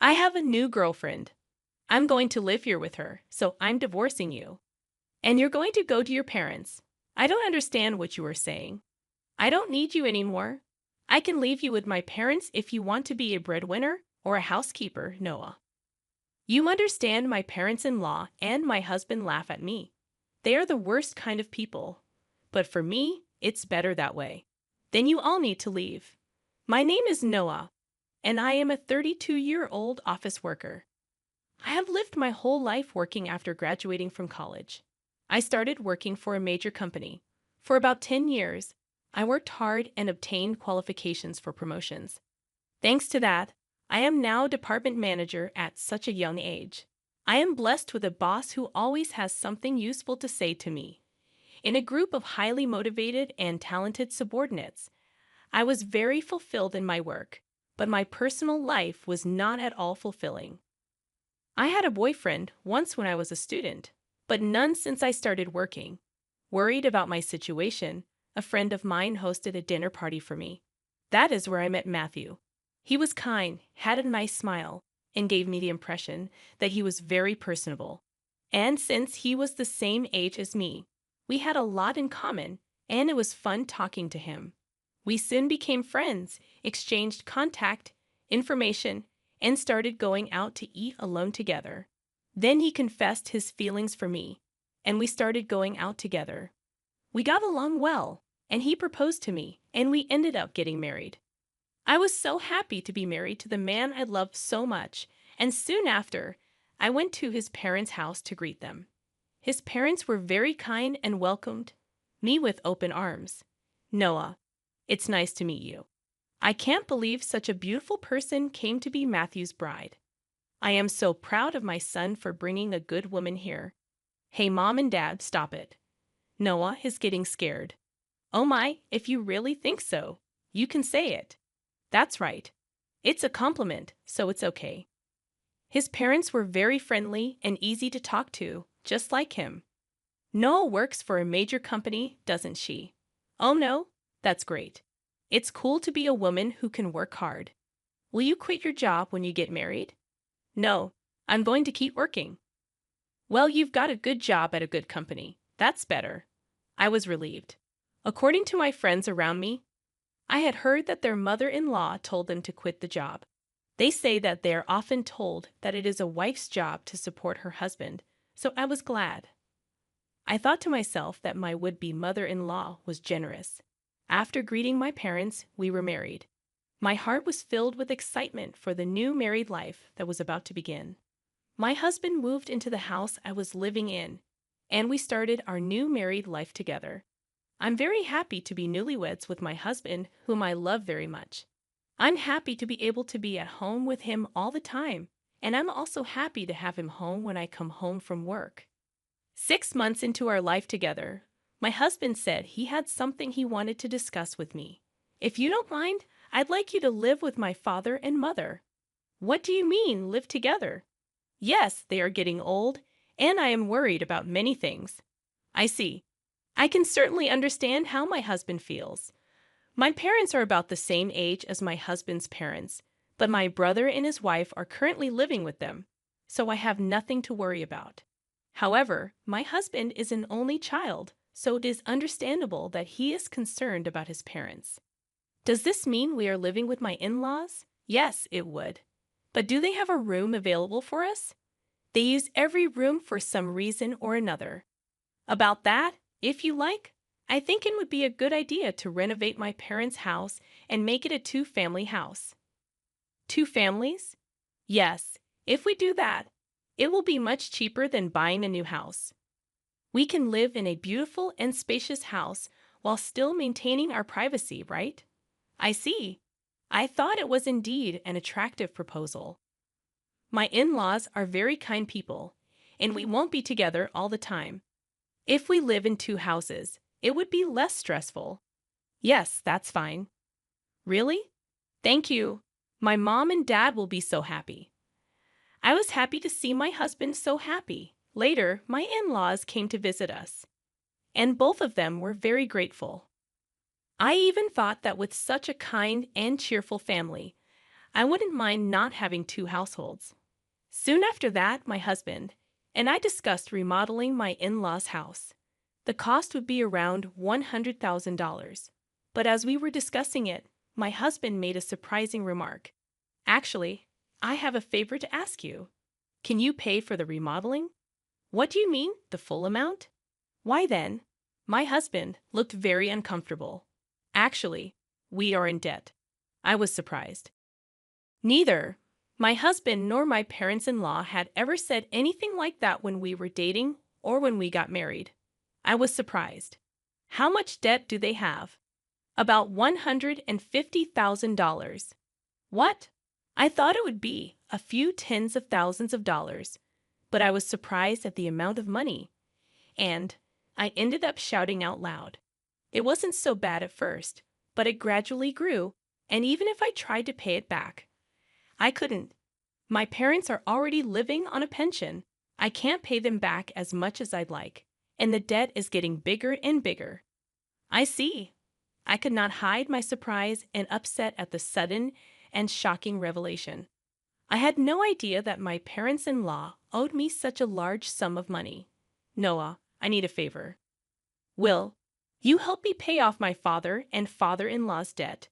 I have a new girlfriend. I'm going to live here with her, so I'm divorcing you. And you're going to go to your parents. I don't understand what you are saying. I don't need you anymore. I can leave you with my parents if you want to be a breadwinner or a housekeeper, Noah. You understand my parents-in-law and my husband laugh at me. They are the worst kind of people. But for me, it's better that way. Then you all need to leave. My name is Noah, and I am a 32-year-old office worker. I have lived my whole life working after graduating from college. I started working for a major company. For about 10 years, I worked hard and obtained qualifications for promotions. Thanks to that, I am now department manager at such a young age. I am blessed with a boss who always has something useful to say to me. In a group of highly motivated and talented subordinates, I was very fulfilled in my work, but my personal life was not at all fulfilling. I had a boyfriend once when I was a student, but none since I started working. Worried about my situation, a friend of mine hosted a dinner party for me. That is where I met Matthew. He was kind, had a nice smile, and gave me the impression that he was very personable. And since he was the same age as me, we had a lot in common, and it was fun talking to him. We soon became friends, exchanged contact, information, and started going out to eat alone together. Then he confessed his feelings for me, and we started going out together. We got along well, and he proposed to me, and we ended up getting married. I was so happy to be married to the man I loved so much, and soon after, I went to his parents' house to greet them. His parents were very kind and welcomed me with open arms. Noah, it's nice to meet you. I can't believe such a beautiful person came to be Matthew's bride. I am so proud of my son for bringing a good woman here. Hey, Mom and Dad, stop it. Noah is getting scared. Oh my, if you really think so, you can say it. That's right. It's a compliment, so it's okay. His parents were very friendly and easy to talk to, just like him. Noah works for a major company, doesn't she? Oh no, that's great. It's cool to be a woman who can work hard. Will you quit your job when you get married? No, I'm going to keep working. Well, you've got a good job at a good company. That's better. I was relieved. According to my friends around me, I had heard that their mother-in-law told them to quit the job. They say that they are often told that it is a wife's job to support her husband, so I was glad. I thought to myself that my would-be mother-in-law was generous. After greeting my parents, we were married. My heart was filled with excitement for the new married life that was about to begin. My husband moved into the house I was living in, and we started our new married life together. I'm very happy to be newlyweds with my husband, whom I love very much. I'm happy to be able to be at home with him all the time, and I'm also happy to have him home when I come home from work. 6 months into our life together, my husband said he had something he wanted to discuss with me. If you don't mind, I'd like you to live with my father and mother. What do you mean, live together? Yes, they are getting old, and I am worried about many things. I see. I can certainly understand how my husband feels. My parents are about the same age as my husband's parents, but my brother and his wife are currently living with them, so I have nothing to worry about. However, my husband is an only child, so it is understandable that he is concerned about his parents. Does this mean we are living with my in-laws? Yes, it would. But do they have a room available for us? They use every room for some reason or another. About that, if you like, I think it would be a good idea to renovate my parents' house and make it a two-family house. 2 families? Yes, if we do that, it will be much cheaper than buying a new house. We can live in a beautiful and spacious house while still maintaining our privacy, right? I see. I thought it was indeed an attractive proposal. My in-laws are very kind people, and we won't be together all the time. If we live in 2 houses, it would be less stressful. Yes, that's fine. Really? Thank you. My mom and dad will be so happy. I was happy to see my husband so happy. Later, my in-laws came to visit us, and both of them were very grateful. I even thought that with such a kind and cheerful family, I wouldn't mind not having two households. Soon after that, my husband and I discussed remodeling my in-laws' house. The cost would be around $100,000. But as we were discussing it, my husband made a surprising remark. Actually, I have a favor to ask you. Can you pay for the remodeling? What do you mean, the full amount? Why then? My husband looked very uncomfortable. Actually, we are in debt. I was surprised. Neither my husband nor my parents-in-law had ever said anything like that when we were dating or when we got married. I was surprised. How much debt do they have? About $150,000. What? I thought it would be a few tens of thousands of dollars, but I was surprised at the amount of money. And I ended up shouting out loud. It wasn't so bad at first, but it gradually grew, and even if I tried to pay it back, I couldn't. My parents are already living on a pension. I can't pay them back as much as I'd like, and the debt is getting bigger and bigger. I see. I could not hide my surprise and upset at the sudden and shocking revelation. I had no idea that my parents-in-law owed me such a large sum of money. Noah, I need a favor. Will you help me pay off my father and father-in-law's debt?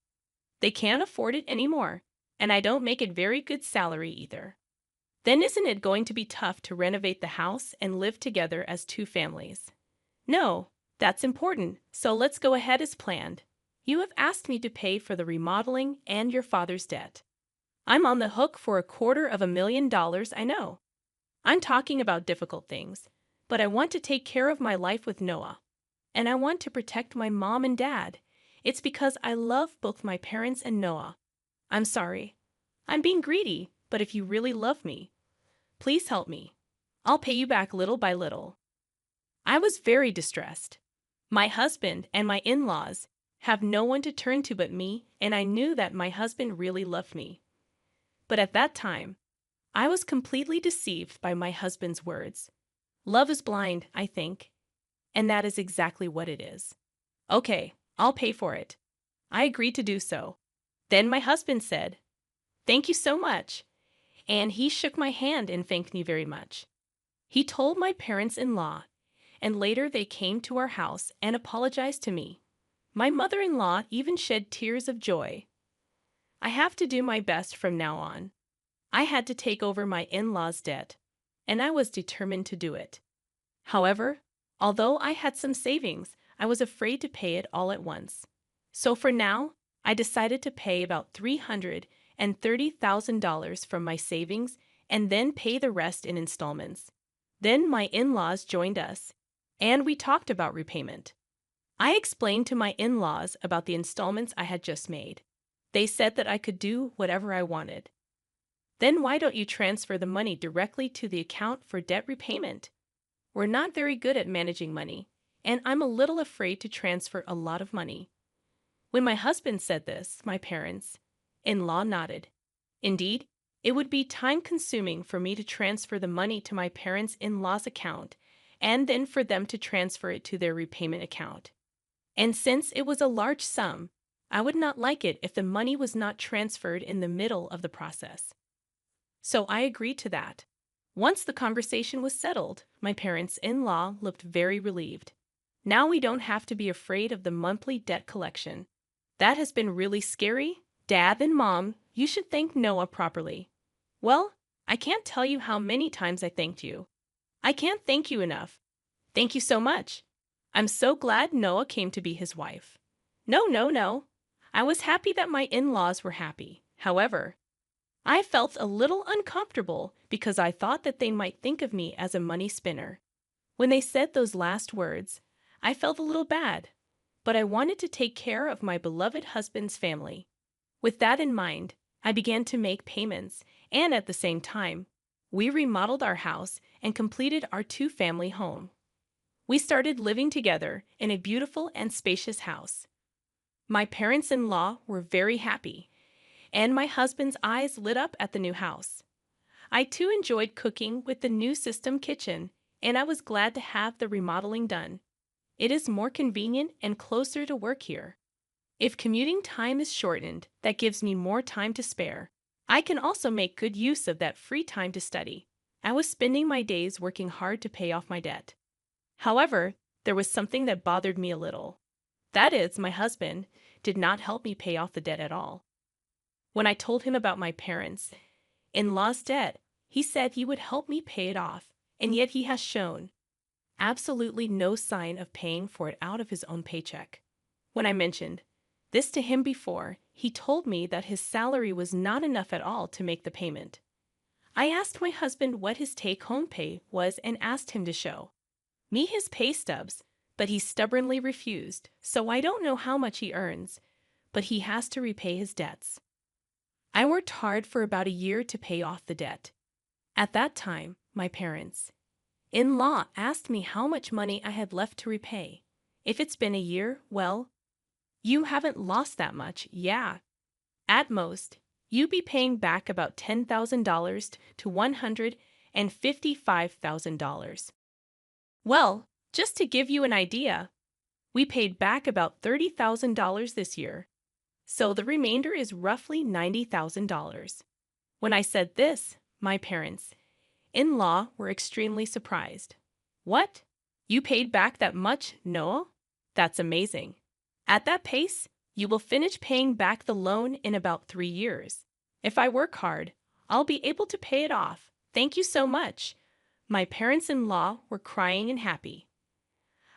They can't afford it anymore, and I don't make a very good salary either. Then isn't it going to be tough to renovate the house and live together as two families? No, that's important, so let's go ahead as planned. You have asked me to pay for the remodeling and your father's debt. I'm on the hook for $250,000, I know. I'm talking about difficult things, but I want to take care of my life with Noah. And I want to protect my mom and dad. It's because I love both my parents and Noah. I'm sorry. I'm being greedy, but if you really love me, please help me. I'll pay you back little by little. I was very distressed. My husband and my in-laws have no one to turn to but me, and I knew that my husband really loved me. But at that time, I was completely deceived by my husband's words. Love is blind, I think, and that is exactly what it is. Okay, I'll pay for it. I agreed to do so. Then my husband said, "Thank you so much," and he shook my hand and thanked me very much. He told my parents-in-law, and later they came to our house and apologized to me. My mother-in-law even shed tears of joy. I have to do my best from now on. I had to take over my in-laws' debt, and I was determined to do it. However, although I had some savings, I was afraid to pay it all at once. So for now, I decided to pay about $330,000 from my savings and then pay the rest in installments. Then my in-laws joined us, and we talked about repayment. I explained to my in-laws about the installments I had just made. They said that I could do whatever I wanted. Then why don't you transfer the money directly to the account for debt repayment? We're not very good at managing money, and I'm a little afraid to transfer a lot of money. When my husband said this, my parents-in-law nodded. Indeed, it would be time-consuming for me to transfer the money to my parents-in-law's account and then for them to transfer it to their repayment account. And since it was a large sum, I would not like it if the money was not transferred in the middle of the process. So I agreed to that. Once the conversation was settled, my parents-in-law looked very relieved. Now we don't have to be afraid of the monthly debt collection. That has been really scary. Dad and Mom, you should thank Noah properly. Well, I can't tell you how many times I thanked you. I can't thank you enough. Thank you so much. I'm so glad Noah came to be his wife. No. I was happy that my in-laws were happy. However, I felt a little uncomfortable because I thought that they might think of me as a money spinner. When they said those last words, I felt a little bad, but I wanted to take care of my beloved husband's family. With that in mind, I began to make payments, and at the same time, we remodeled our house and completed our two-family home. We started living together in a beautiful and spacious house. My parents-in-law were very happy, and my husband's eyes lit up at the new house. I too enjoyed cooking with the new system kitchen, and I was glad to have the remodeling done. It is more convenient and closer to work here. If commuting time is shortened, that gives me more time to spare. I can also make good use of that free time to study. I was spending my days working hard to pay off my debt. However, there was something that bothered me a little. That is, my husband did not help me pay off the debt at all. When I told him about my parents' in law's debt, he said he would help me pay it off, and yet he has shown absolutely no sign of paying for it out of his own paycheck. When I mentioned this to him before, he told me that his salary was not enough at all to make the payment. I asked my husband what his take-home pay was and asked him to show me his pay stubs, but he stubbornly refused, so I don't know how much he earns, but he has to repay his debts. I worked hard for about a year to pay off the debt. At that time, my parents in law asked me how much money I had left to repay. If it's been a year, well, you haven't lost that much, yeah. At most, you'd be paying back about $10,000 to $155,000. Well, just to give you an idea, we paid back about $30,000 this year, so the remainder is roughly $90,000. When I said this, my parents in law were extremely surprised. What? You paid back that much, Noah? That's amazing. At that pace, you will finish paying back the loan in about 3 years. If I work hard, I'll be able to pay it off. Thank you so much. My parents-in-law were crying and happy.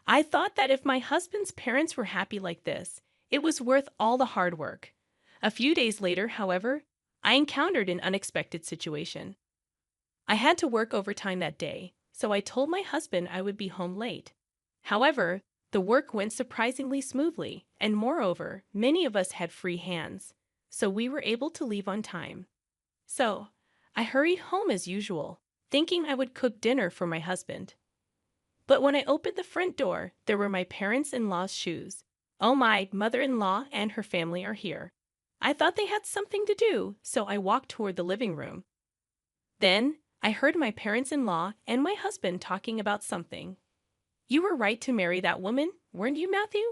I thought that if my husband's parents were happy like this, it was worth all the hard work. A few days later, however, I encountered an unexpected situation. I had to work overtime that day, so I told my husband I would be home late. However, the work went surprisingly smoothly, and moreover, many of us had free hands, so we were able to leave on time. So, I hurried home as usual, thinking I would cook dinner for my husband. But when I opened the front door, there were my parents-in-law's shoes. Oh, my mother-in-law and her family are here. I thought they had something to do, so I walked toward the living room. Then, I heard my parents-in-law and my husband talking about something. You were right to marry that woman, weren't you, Matthew?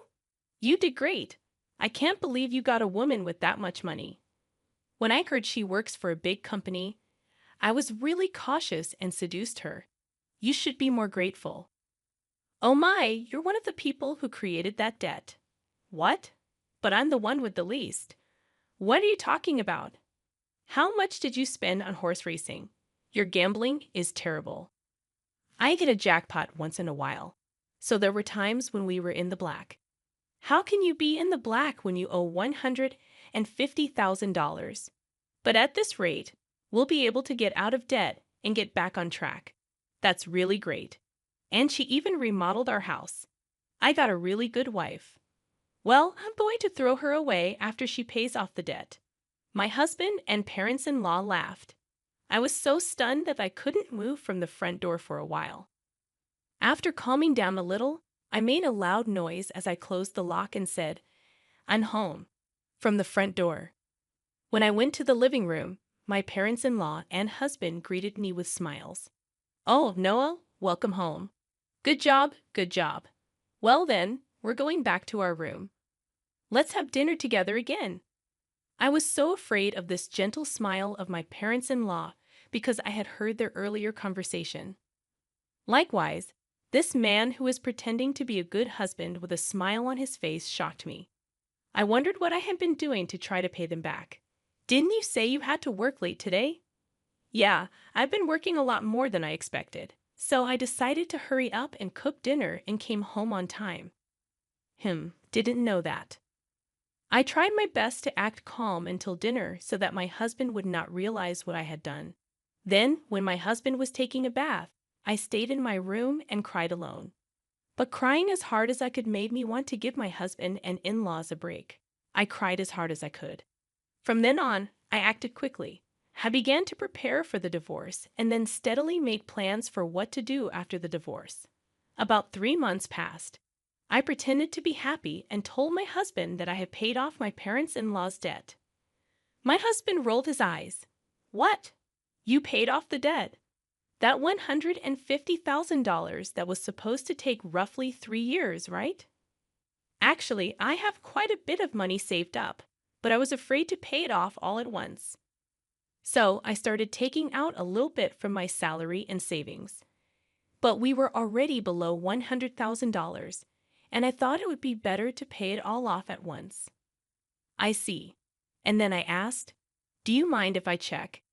You did great. I can't believe you got a woman with that much money. When I heard she works for a big company, I was really cautious and seduced her. You should be more grateful. Oh my, you're one of the people who created that debt. What? But I'm the one with the least. What are you talking about? How much did you spend on horse racing? Your gambling is terrible. I get a jackpot once in a while, so there were times when we were in the black. How can you be in the black when you owe $150,000? But at this rate, we'll be able to get out of debt and get back on track. That's really great. And she even remodeled our house. I got a really good wife. Well, I'm going to throw her away after she pays off the debt. My husband and parents-in-law laughed. I was so stunned that I couldn't move from the front door for a while. After calming down a little, I made a loud noise as I closed the lock and said, "I'm home," from the front door. When I went to the living room, my parents-in-law and husband greeted me with smiles. "Oh, Noah, welcome home. Good job, good job. Well then, we're going back to our room. Let's have dinner together again." I was so afraid of this gentle smile of my parents-in-law because I had heard their earlier conversation. Likewise, this man who was pretending to be a good husband with a smile on his face shocked me. I wondered what I had been doing to try to pay them back. "Didn't you say you had to work late today?" "Yeah, I've been working a lot more than I expected, so I decided to hurry up and cook dinner and came home on time." Didn't know that. I tried my best to act calm until dinner so that my husband would not realize what I had done. Then, when my husband was taking a bath, I stayed in my room and cried alone. But crying as hard as I could made me want to give my husband and in-laws a break. I cried as hard as I could. From then on, I acted quickly. I began to prepare for the divorce and then steadily made plans for what to do after the divorce. About 3 months passed. I pretended to be happy and told my husband that I had paid off my parents-in-law's debt. My husband rolled his eyes. "What? You paid off the debt? That $150,000 that was supposed to take roughly 3 years, right?" "Actually, I have quite a bit of money saved up, but I was afraid to pay it off all at once." So I started taking out a little bit from my salary and savings. But we were already below $100,000, and I thought it would be better to pay it all off at once. I see. And then I asked, "Do you mind if I check?"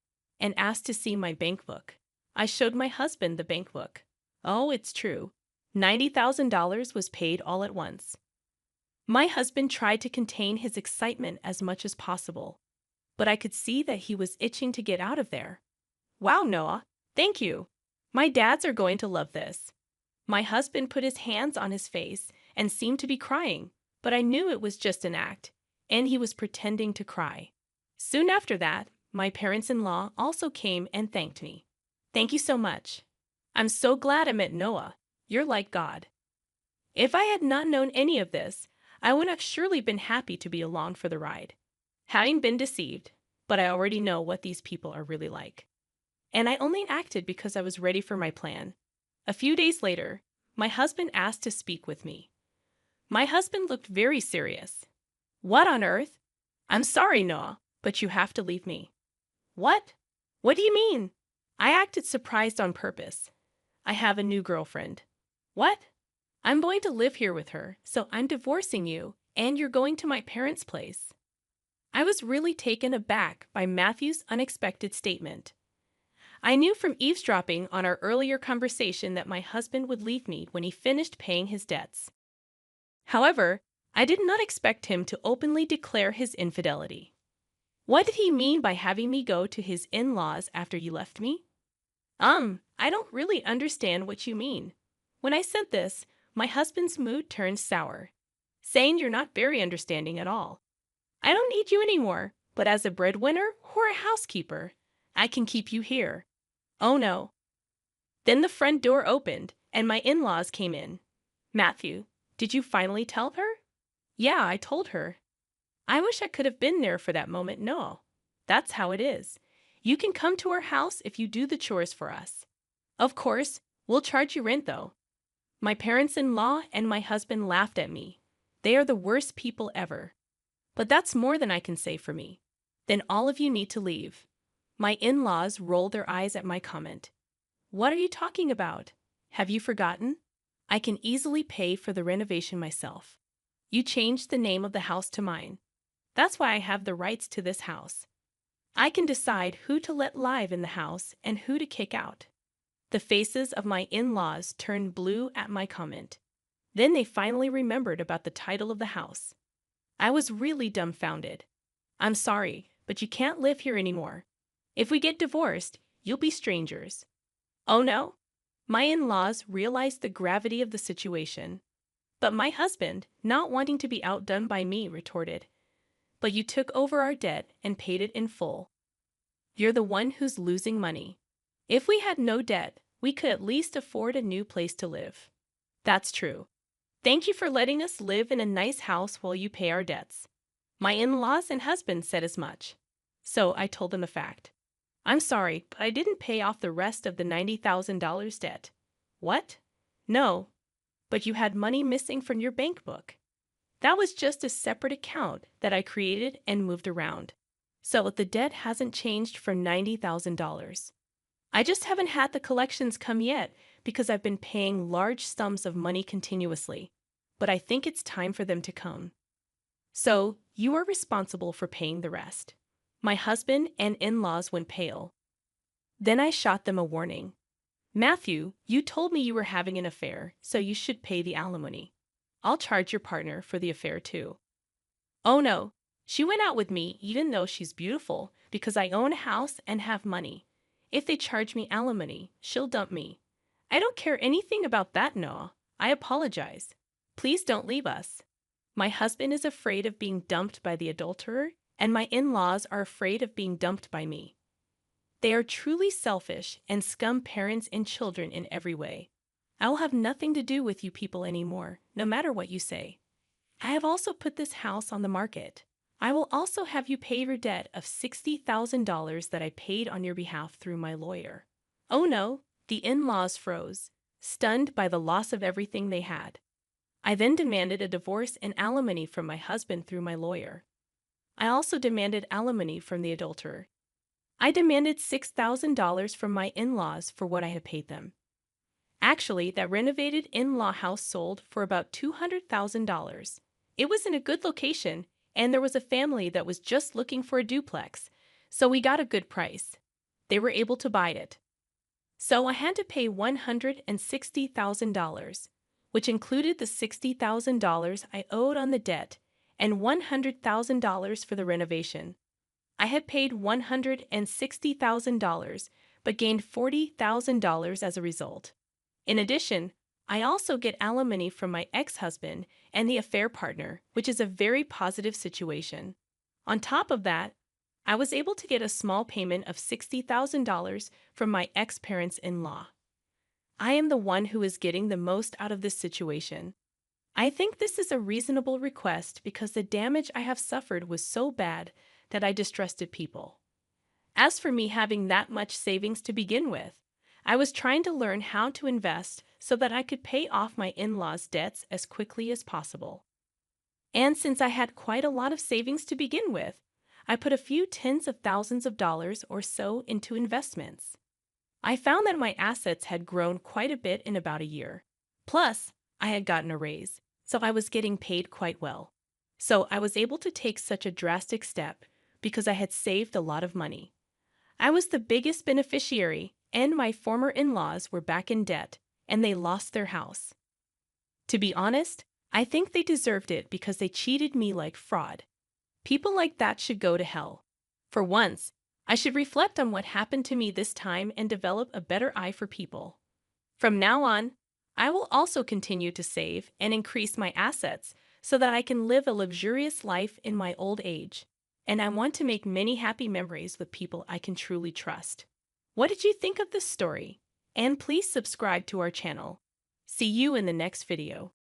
And asked to see my bank book. I showed my husband the bank book. Oh, it's true. $90,000 was paid all at once. My husband tried to contain his excitement as much as possible, but I could see that he was itching to get out of there. Wow, Noah, thank you. My dads are going to love this. My husband put his hands on his face and seemed to be crying, but I knew it was just an act, and he was pretending to cry. Soon after that, my parents-in-law also came and thanked me. Thank you so much. I'm so glad I met Noah. You're like God. If I had not known any of this, I would have surely been happy to be along for the ride. Having been deceived, but I already know what these people are really like. And I only acted because I was ready for my plan. A few days later, my husband asked to speak with me. My husband looked very serious. What on earth? I'm sorry, Noah, but you have to leave me. What? What do you mean? I acted surprised on purpose. I have a new girlfriend. What? I'm going to live here with her, so I'm divorcing you, and you're going to my parents' place. I was really taken aback by Matthew's unexpected statement. I knew from eavesdropping on our earlier conversation that my husband would leave me when he finished paying his debts. However, I did not expect him to openly declare his infidelity. What did he mean by having me go to his in-laws after you left me? I don't really understand what you mean. When I said this, my husband's mood turned sour, saying you're not very understanding at all. I don't need you anymore, but as a breadwinner or a housekeeper, I can keep you here. Oh no. Then the front door opened, and my in-laws came in. Matthew, did you finally tell her? Yeah, I told her. I wish I could have been there for that moment. No. That's how it is. You can come to our house if you do the chores for us. Of course, we'll charge you rent though. My parents-in-law and my husband laughed at me. They are the worst people ever. But that's more than I can say for me. Then all of you need to leave. My in-laws rolled their eyes at my comment. What are you talking about? Have you forgotten? I can easily pay for the renovation myself. You changed the name of the house to mine. That's why I have the rights to this house. I can decide who to let live in the house and who to kick out. The faces of my in-laws turned blue at my comment. Then they finally remembered about the title of the house. I was really dumbfounded. I'm sorry, but you can't live here anymore. If we get divorced, you'll be strangers. Oh no? My in-laws realized the gravity of the situation. But my husband, not wanting to be outdone by me, retorted, "But you took over our debt and paid it in full. You're the one who's losing money. If we had no debt, we could at least afford a new place to live." That's true. Thank you for letting us live in a nice house while you pay our debts. My in-laws and husband said as much. So I told them the fact. I'm sorry, but I didn't pay off the rest of the $90,000 debt. What? No. But you had money missing from your bank book. That was just a separate account that I created and moved around. So the debt hasn't changed for $90,000. I just haven't had the collections come yet because I've been paying large sums of money continuously. But I think it's time for them to come. So you are responsible for paying the rest. My husband and in-laws went pale. Then I shot them a warning. Matthew, you told me you were having an affair, so you should pay the alimony. I'll charge your partner for the affair too. Oh no, she went out with me even though she's beautiful because I own a house and have money. If they charge me alimony, she'll dump me. I don't care anything about that, Noah. I apologize. Please don't leave us. My husband is afraid of being dumped by the adulterer, and my in-laws are afraid of being dumped by me. They are truly selfish and scum parents and children in every way. I will have nothing to do with you people anymore, no matter what you say. I have also put this house on the market. I will also have you pay your debt of $60,000 that I paid on your behalf through my lawyer. Oh no, the in-laws froze, stunned by the loss of everything they had. I then demanded a divorce and alimony from my husband through my lawyer. I also demanded alimony from the adulterer. I demanded $6,000 from my in-laws for what I had paid them. Actually, that renovated in-law house sold for about $200,000. It was in a good location, and there was a family that was just looking for a duplex, so we got a good price. They were able to buy it. So I had to pay $160,000, which included the $60,000 I owed on the debt and $100,000 for the renovation. I had paid $160,000 but gained $40,000 as a result. In addition, I also get alimony from my ex-husband and the affair partner, which is a very positive situation. On top of that, I was able to get a small payment of $60,000 from my ex-parents-in-law. I am the one who is getting the most out of this situation. I think this is a reasonable request because the damage I have suffered was so bad that I distrusted people. As for me having that much savings to begin with, I was trying to learn how to invest so that I could pay off my in-laws' debts as quickly as possible. And since I had quite a lot of savings to begin with, I put a few tens of thousands of dollars or so into investments. I found that my assets had grown quite a bit in about a year. Plus, I had gotten a raise, so I was getting paid quite well. So I was able to take such a drastic step because I had saved a lot of money. I was the biggest beneficiary, and my former in-laws were back in debt, and they lost their house. To be honest, I think they deserved it because they cheated me like fraud. People like that should go to hell. For once, I should reflect on what happened to me this time and develop a better eye for people. From now on, I will also continue to save and increase my assets so that I can live a luxurious life in my old age. And I want to make many happy memories with people I can truly trust. What did you think of this story? And please subscribe to our channel. See you in the next video.